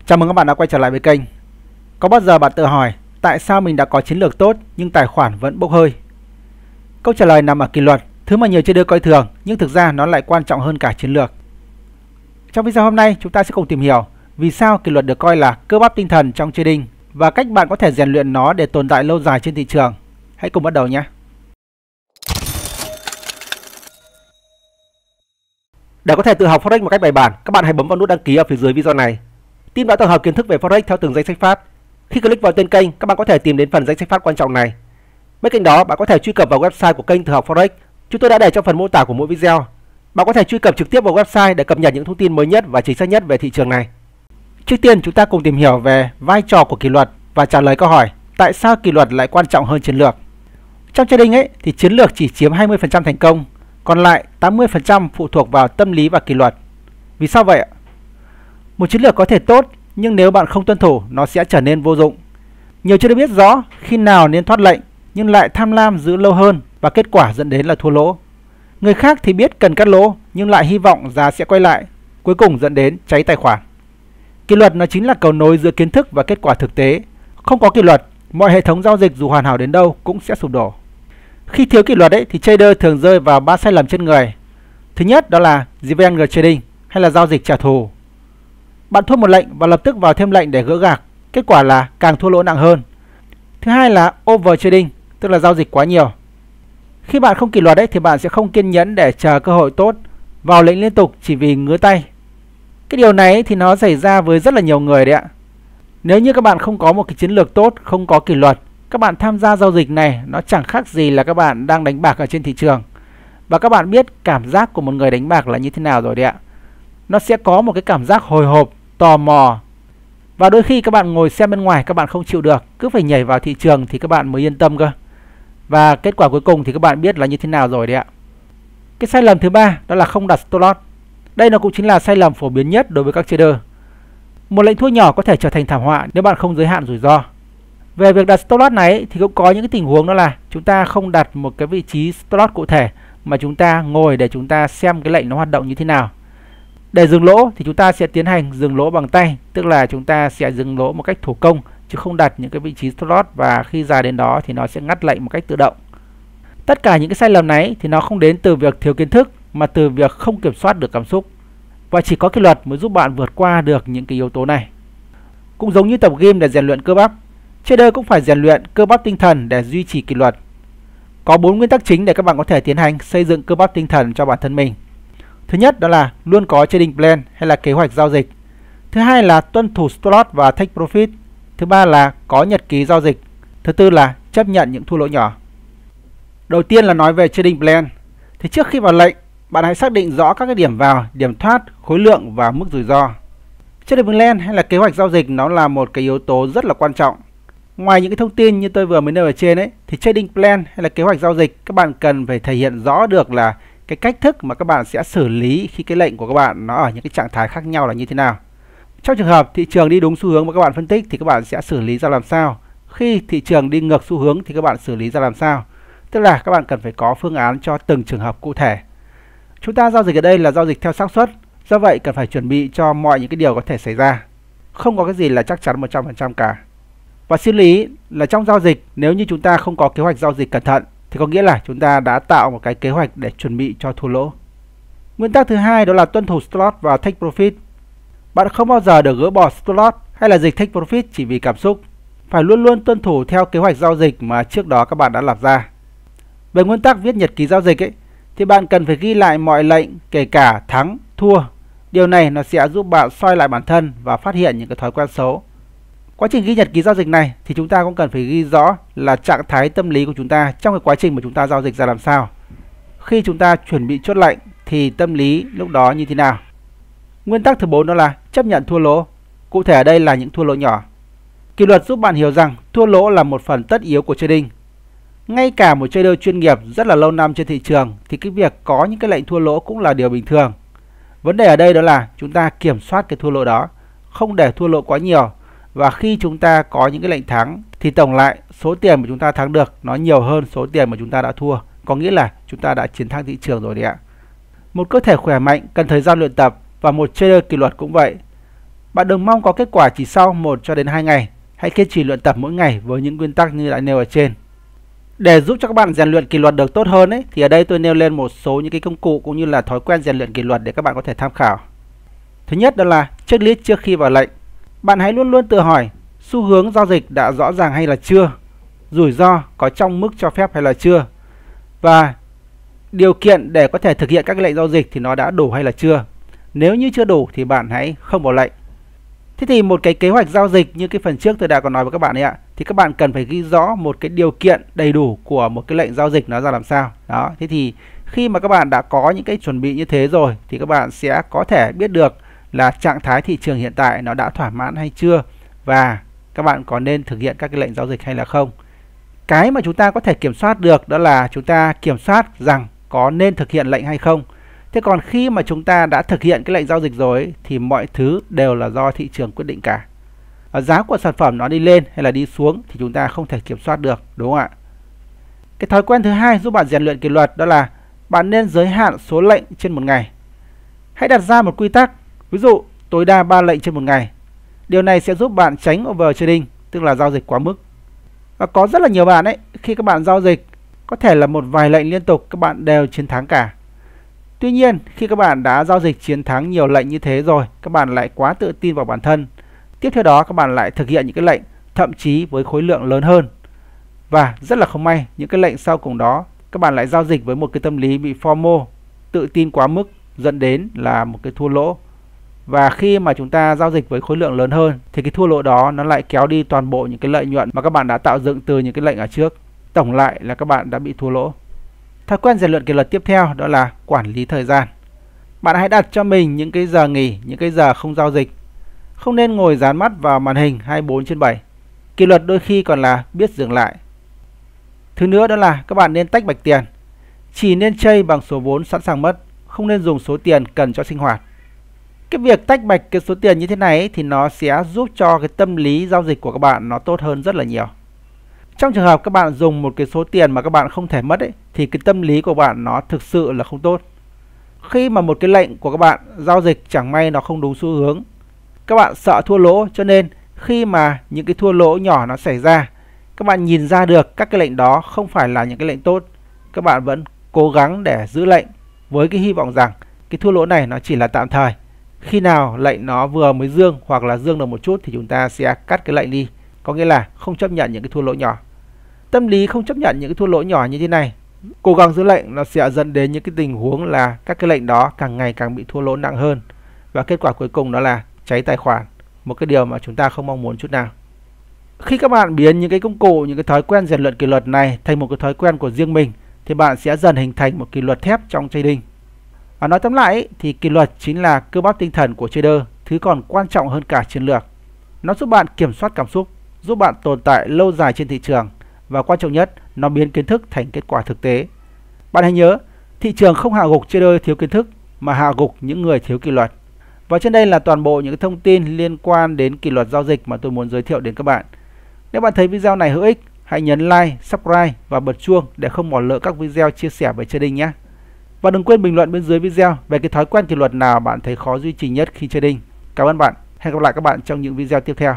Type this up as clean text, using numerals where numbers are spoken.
Chào mừng các bạn đã quay trở lại với kênh. Có bao giờ bạn tự hỏi tại sao mình đã có chiến lược tốt nhưng tài khoản vẫn bốc hơi? Câu trả lời nằm ở kỷ luật, thứ mà nhiều trader coi thường nhưng thực ra nó lại quan trọng hơn cả chiến lược. Trong video hôm nay chúng ta sẽ cùng tìm hiểu vì sao kỷ luật được coi là cơ bắp tinh thần trong trading và cách bạn có thể rèn luyện nó để tồn tại lâu dài trên thị trường. Hãy cùng bắt đầu nhé. Để có thể tự học Forex một cách bài bản, các bạn hãy bấm vào nút đăng ký ở phía dưới video này. Team đã tổng hợp kiến thức về Forex theo từng danh sách phát. Khi click vào tên kênh, các bạn có thể tìm đến phần danh sách phát quan trọng này. Bên cạnh đó, bạn có thể truy cập vào website của kênh Tự học Forex. Chúng tôi đã để trong phần mô tả của mỗi video. Bạn có thể truy cập trực tiếp vào website để cập nhật những thông tin mới nhất và chính xác nhất về thị trường này. Trước tiên chúng ta cùng tìm hiểu về vai trò của kỷ luật và trả lời câu hỏi tại sao kỷ luật lại quan trọng hơn chiến lược. Trong trading thì chiến lược chỉ chiếm 20% thành công, còn lại 80% phụ thuộc vào tâm lý và kỷ luật. Vì sao vậy ạ? Một chiến lược có thể tốt nhưng nếu bạn không tuân thủ nó sẽ trở nên vô dụng. Nhiều trader biết rõ khi nào nên thoát lệnh nhưng lại tham lam giữ lâu hơn và kết quả dẫn đến là thua lỗ. Người khác thì biết cần cắt lỗ nhưng lại hy vọng giá sẽ quay lại, cuối cùng dẫn đến cháy tài khoản. Kỷ luật nó chính là cầu nối giữa kiến thức và kết quả thực tế. Không có kỷ luật, mọi hệ thống giao dịch dù hoàn hảo đến đâu cũng sẽ sụp đổ. Khi thiếu kỷ luật thì trader thường rơi vào 3 sai lầm trên người. Thứ nhất đó là revenge trading hay là giao dịch trả thù. Bạn thua một lệnh và lập tức vào thêm lệnh để gỡ gạc, kết quả là càng thua lỗ nặng hơn. Thứ hai là over trading, tức là giao dịch quá nhiều. Khi bạn không kỷ luật thì bạn sẽ không kiên nhẫn để chờ cơ hội tốt, vào lệnh liên tục chỉ vì ngứa tay. Cái điều này thì nó xảy ra với rất là nhiều người đấy ạ. Nếu như các bạn không có một cái chiến lược tốt, không có kỷ luật, các bạn tham gia giao dịch này nó chẳng khác gì là các bạn đang đánh bạc ở trên thị trường. Và các bạn biết cảm giác của một người đánh bạc là như thế nào rồi đấy ạ. Nó sẽ có một cái cảm giác hồi hộp, tò mò. Và đôi khi các bạn ngồi xem bên ngoài các bạn không chịu được, cứ phải nhảy vào thị trường thì các bạn mới yên tâm cơ. Và kết quả cuối cùng thì các bạn biết là như thế nào rồi đấy ạ. Cái sai lầm thứ ba đó là không đặt stop loss. Đây nó cũng chính là sai lầm phổ biến nhất đối với các trader. Một lệnh thua nhỏ có thể trở thành thảm họa nếu bạn không giới hạn rủi ro. Về việc đặt stop loss này thì cũng có những cái tình huống đó là chúng ta không đặt một cái vị trí stop loss cụ thể mà chúng ta ngồi để chúng ta xem cái lệnh nó hoạt động như thế nào. Để dừng lỗ thì chúng ta sẽ tiến hành dừng lỗ bằng tay, tức là chúng ta sẽ dừng lỗ một cách thủ công chứ không đặt những cái vị trí stop loss, và khi ra đến đó thì nó sẽ ngắt lệnh một cách tự động. Tất cả những cái sai lầm này thì nó không đến từ việc thiếu kiến thức mà từ việc không kiểm soát được cảm xúc. Và chỉ có kỷ luật mới giúp bạn vượt qua được những cái yếu tố này. Cũng giống như tập gym để rèn luyện cơ bắp, trader cũng phải rèn luyện cơ bắp tinh thần để duy trì kỷ luật. Có 4 nguyên tắc chính để các bạn có thể tiến hành xây dựng cơ bắp tinh thần cho bản thân mình. Thứ nhất đó là luôn có trading plan hay là kế hoạch giao dịch. Thứ hai là tuân thủ stop loss và take profit. Thứ ba là có nhật ký giao dịch. Thứ tư là chấp nhận những thua lỗ nhỏ. Đầu tiên là nói về trading plan. Thì trước khi vào lệnh, bạn hãy xác định rõ các cái điểm vào, điểm thoát, khối lượng và mức rủi ro. Trading plan hay là kế hoạch giao dịch nó là một cái yếu tố rất là quan trọng. Ngoài những cái thông tin như tôi vừa mới nêu ở trên thì trading plan hay là kế hoạch giao dịch các bạn cần phải thể hiện rõ được là cái cách thức mà các bạn sẽ xử lý khi cái lệnh của các bạn nó ở những cái trạng thái khác nhau là như thế nào. Trong trường hợp thị trường đi đúng xu hướng mà các bạn phân tích thì các bạn sẽ xử lý ra làm sao. Khi thị trường đi ngược xu hướng thì các bạn xử lý ra làm sao. Tức là các bạn cần phải có phương án cho từng trường hợp cụ thể. Chúng ta giao dịch ở đây là giao dịch theo xác suất, do vậy cần phải chuẩn bị cho mọi những cái điều có thể xảy ra. Không có cái gì là chắc chắn 100% cả. Và xin lưu ý là trong giao dịch nếu như chúng ta không có kế hoạch giao dịch cẩn thận thì có nghĩa là chúng ta đã tạo một cái kế hoạch để chuẩn bị cho thua lỗ. Nguyên tắc thứ hai đó là tuân thủ stop loss và take profit. Bạn không bao giờ được gỡ bỏ stop loss hay là dịch take profit chỉ vì cảm xúc. Phải luôn luôn tuân thủ theo kế hoạch giao dịch mà trước đó các bạn đã lập ra. Về nguyên tắc viết nhật ký giao dịch thì bạn cần phải ghi lại mọi lệnh kể cả thắng, thua. Điều này nó sẽ giúp bạn soi lại bản thân và phát hiện những cái thói quen xấu. Quá trình ghi nhật ký giao dịch này thì chúng ta cũng cần phải ghi rõ là trạng thái tâm lý của chúng ta trong cái quá trình mà chúng ta giao dịch ra làm sao. Khi chúng ta chuẩn bị chốt lệnh thì tâm lý lúc đó như thế nào. Nguyên tắc thứ 4 đó là chấp nhận thua lỗ. Cụ thể ở đây là những thua lỗ nhỏ. Kỷ luật giúp bạn hiểu rằng thua lỗ là một phần tất yếu của trading. Ngay cả một trader chuyên nghiệp rất là lâu năm trên thị trường thì cái việc có những cái lệnh thua lỗ cũng là điều bình thường. Vấn đề ở đây đó là chúng ta kiểm soát cái thua lỗ đó, không để thua lỗ quá nhiều. Và khi chúng ta có những cái lệnh thắng thì tổng lại số tiền mà chúng ta thắng được nó nhiều hơn số tiền mà chúng ta đã thua. Có nghĩa là chúng ta đã chiến thắng thị trường rồi đấy ạ. Một cơ thể khỏe mạnh cần thời gian luyện tập và một trader kỷ luật cũng vậy. Bạn đừng mong có kết quả chỉ sau 1 cho đến 2 ngày. Hãy kiên trì luyện tập mỗi ngày với những nguyên tắc như đã nêu ở trên. Để giúp cho các bạn rèn luyện kỷ luật được tốt hơn ấy, thì ở đây tôi nêu lên một số những cái công cụ cũng như là thói quen rèn luyện kỷ luật để các bạn có thể tham khảo. Thứ nhất đó là checklist trước khi vào lệnh. Bạn hãy luôn luôn tự hỏi xu hướng giao dịch đã rõ ràng hay là chưa, rủi ro có trong mức cho phép hay là chưa, và điều kiện để có thể thực hiện các lệnh giao dịch thì nó đã đủ hay là chưa. Nếu như chưa đủ thì bạn hãy không vào lệnh. Thế thì một cái kế hoạch giao dịch như cái phần trước tôi đã có nói với các bạn ấy ạ, thì các bạn cần phải ghi rõ một cái điều kiện đầy đủ của một cái lệnh giao dịch nó ra làm sao. Đó, thế thì khi mà các bạn đã có những cái chuẩn bị như thế rồi thì các bạn sẽ có thể biết được là trạng thái thị trường hiện tại nó đã thỏa mãn hay chưa, và các bạn có nên thực hiện các cái lệnh giao dịch hay là không. Cái mà chúng ta có thể kiểm soát được đó là chúng ta kiểm soát rằng có nên thực hiện lệnh hay không. Thế còn khi mà chúng ta đã thực hiện cái lệnh giao dịch rồi ấy, thì mọi thứ đều là do thị trường quyết định cả. Giá của sản phẩm nó đi lên hay là đi xuống thì chúng ta không thể kiểm soát được, đúng không ạ? Cái thói quen thứ hai giúp bạn rèn luyện kỷ luật đó là bạn nên giới hạn số lệnh trên một ngày. Hãy đặt ra một quy tắc, ví dụ tối đa 3 lệnh trên một ngày. Điều này sẽ giúp bạn tránh overtrading, tức là giao dịch quá mức. Và có rất là nhiều bạn ấy, khi các bạn giao dịch có thể là một vài lệnh liên tục các bạn đều chiến thắng cả. Tuy nhiên, khi các bạn đã giao dịch chiến thắng nhiều lệnh như thế rồi, các bạn lại quá tự tin vào bản thân. Tiếp theo đó các bạn lại thực hiện những cái lệnh thậm chí với khối lượng lớn hơn. Và rất là không may, những cái lệnh sau cùng đó các bạn lại giao dịch với một cái tâm lý bị FOMO, tự tin quá mức, dẫn đến là một cái thua lỗ. Và khi mà chúng ta giao dịch với khối lượng lớn hơn thì cái thua lỗ đó nó lại kéo đi toàn bộ những cái lợi nhuận mà các bạn đã tạo dựng từ những cái lệnh ở trước. Tổng lại là các bạn đã bị thua lỗ. Thói quen rèn luyện kỷ luật tiếp theo đó là quản lý thời gian. Bạn hãy đặt cho mình những cái giờ nghỉ, những cái giờ không giao dịch. Không nên ngồi dán mắt vào màn hình 24/7. Kỷ luật đôi khi còn là biết dừng lại. Thứ nữa đó là các bạn nên tách bạch tiền. Chỉ nên chơi bằng số vốn sẵn sàng mất, không nên dùng số tiền cần cho sinh hoạt. Cái việc tách bạch cái số tiền như thế này ấy, thì nó sẽ giúp cho cái tâm lý giao dịch của các bạn nó tốt hơn rất là nhiều. Trong trường hợp các bạn dùng một cái số tiền mà các bạn không thể mất ấy, thì cái tâm lý của bạn nó thực sự là không tốt. Khi mà một cái lệnh của các bạn giao dịch chẳng may nó không đúng xu hướng, các bạn sợ thua lỗ, cho nên khi mà những cái thua lỗ nhỏ nó xảy ra, các bạn nhìn ra được các cái lệnh đó không phải là những cái lệnh tốt, các bạn vẫn cố gắng để giữ lệnh với cái hy vọng rằng cái thua lỗ này nó chỉ là tạm thời. Khi nào lệnh nó vừa mới dương hoặc là dương được một chút thì chúng ta sẽ cắt cái lệnh đi, có nghĩa là không chấp nhận những cái thua lỗ nhỏ. Tâm lý không chấp nhận những cái thua lỗ nhỏ như thế này, cố gắng giữ lệnh, nó sẽ dẫn đến những cái tình huống là các cái lệnh đó càng ngày càng bị thua lỗ nặng hơn, và kết quả cuối cùng đó là cháy tài khoản, một cái điều mà chúng ta không mong muốn chút nào. Khi các bạn biến những cái công cụ, những cái thói quen rèn luyện kỷ luật này thành một cái thói quen của riêng mình thì bạn sẽ dần hình thành một kỷ luật thép trong trading. Và nói tóm lại thì kỷ luật chính là cơ bắp tinh thần của trader, thứ còn quan trọng hơn cả chiến lược. Nó giúp bạn kiểm soát cảm xúc, giúp bạn tồn tại lâu dài trên thị trường, và quan trọng nhất, nó biến kiến thức thành kết quả thực tế. Bạn hãy nhớ, thị trường không hạ gục trader thiếu kiến thức, mà hạ gục những người thiếu kỷ luật. Và trên đây là toàn bộ những thông tin liên quan đến kỷ luật giao dịch mà tôi muốn giới thiệu đến các bạn. Nếu bạn thấy video này hữu ích, hãy nhấn like, subscribe và bật chuông để không bỏ lỡ các video chia sẻ về trading nhé. Và đừng quên bình luận bên dưới video về cái thói quen kỷ luật nào bạn thấy khó duy trì nhất khi trading. Cảm ơn bạn. Hẹn gặp lại các bạn trong những video tiếp theo.